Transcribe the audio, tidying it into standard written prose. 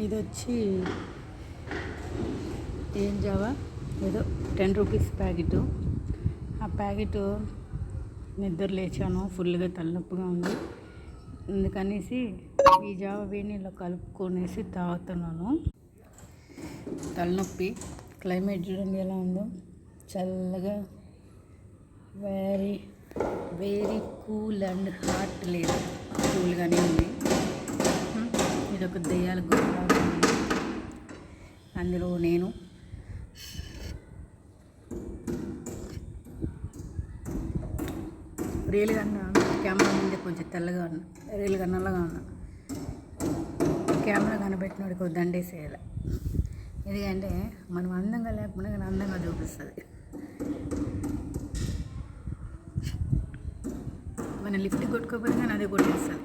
ఇది వచ్చి ఏం జావా ఏదో 10 రూపీస్ ప్యాకెట్. ఆ ప్యాకెట్ నిద్ర లేచాను, ఫుల్గా తలనొప్పిగా ఉంది. అందుకనేసి ఈ జావా వేడి నీళ్ళు కలుపుకొనేసి తాగుతున్నాను. తలనొప్పి, క్లైమేట్ చూడండి ఎలా ఉందో, చల్లగా, very very cool and hot లేదు, కూల్గానే ఉంది. ఇది ఒక దెయ్యాల గుర్తు, అందులో నేను రియల్గా కెమెరా ముందే కొంచెం తెల్లగా ఉన్నా, రియల్గా నల్లగా ఉన్నా. కెమెరా కనబెట్టినోడికి ఒక దండేసేయాలి. ఎందుకంటే మనం అందంగా లేకపోయినా కానీ అందంగా చూపిస్తుంది. మన లిఫ్ట్ కొట్టుకోకపోయినా కానీ అదే కొట్టేస్తుంది.